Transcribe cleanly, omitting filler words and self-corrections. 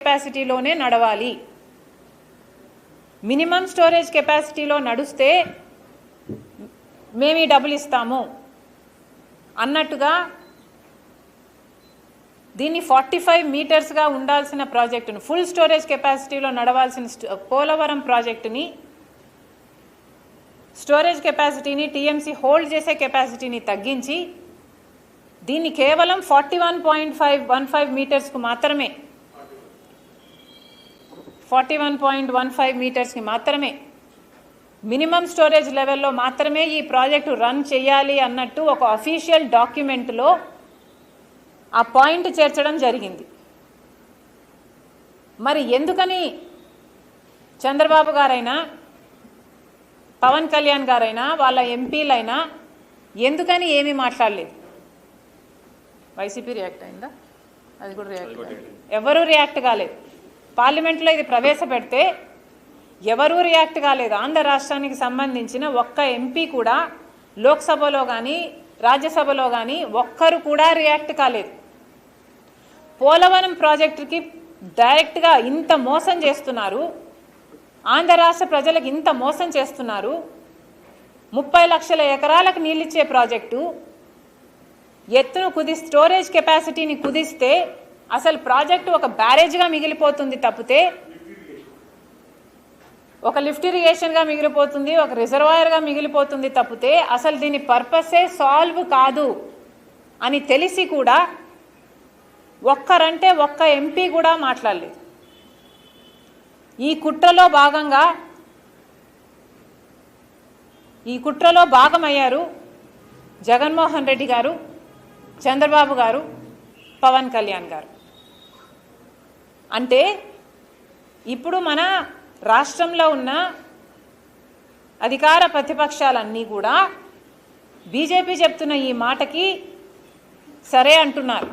కెపాసిటీలోనే నడవాలి. Minimum storage కెపాసిటీలో నడుస్తే మేము డబ్బులు ఇస్తాము అన్నట్టుగా దీన్ని 45 మీటర్స్గా ఉండాల్సిన ప్రాజెక్టును, ఫుల్ స్టోరేజ్ కెపాసిటీలో నడవాల్సిన పోలవరం ప్రాజెక్టుని, స్టోరేజ్ కెపాసిటీని, టీఎంసీ హోల్డ్ చేసే కెపాసిటీని తగ్గించి దీన్ని కేవలం 41.15 మీటర్స్కు మాత్రమే 41.15 మీటర్స్కి మాత్రమే మినిమం స్టోరేజ్ లెవెల్లో మాత్రమే ఈ ప్రాజెక్టు రన్ చేయాలి అన్నట్టు ఒక అఫీషియల్ డాక్యుమెంట్లో ఆ పాయింట్ చేర్చడం జరిగింది. మరి ఎందుకని చంద్రబాబు గారైనా పవన్ కళ్యాణ్ గారైనా వాళ్ళ ఎంపీలైనా ఎందుకని ఏమీ మాట్లాడలేదు? వైసీపీ రియాక్ట్ అయిందా? అది కూడా రియాక్ట్ కాలేదు. ఎవరూ రియాక్ట్ కాలేదు. పార్లమెంట్లో ఇది ప్రవేశపెడితే ఎవరూ రియాక్ట్ కాలేదు. ఆంధ్ర రాష్ట్రానికి సంబంధించిన ఒక్క ఎంపీ కూడా లోక్సభలో కానీ రాజ్యసభలో కానీ ఒక్కరు కూడా రియాక్ట్ కాలేదు. పోలవరం ప్రాజెక్టుకి డైరెక్ట్గా ఇంత మోసం చేస్తున్నారు, ఆంధ్ర రాష్ట్ర ప్రజలకు ఇంత మోసం చేస్తున్నారు. 30 లక్షల ఎకరాలకు నీళ్ళిచ్చే ప్రాజెక్టు ఎత్తును స్టోరేజ్ కెపాసిటీని కుదిస్తే అసలు ప్రాజెక్టు ఒక బ్యారేజ్గా మిగిలిపోతుంది తప్పితే, ఒక లిఫ్ట్ ఇరిగేషన్గా మిగిలిపోతుంది, ఒక రిజర్వాయర్గా మిగిలిపోతుంది తప్పితే అసలు దీని పర్పసే సాల్వ్ కాదు అని తెలిసి కూడా ఒక్కరంటే ఒక్క ఎంపీ కూడా మాట్లాడలేదు. ఈ కుట్రలో భాగమయ్యారు జగన్మోహన్ రెడ్డి గారు, చంద్రబాబు గారు, పవన్ కళ్యాణ్ గారు. అంటే ఇప్పుడు మన రాష్ట్రంలో ఉన్న అధికార ప్రతిపక్షాలన్నీ కూడా బీజేపీ చెప్తున్న ఈ మాటకి సరే అంటున్నారు.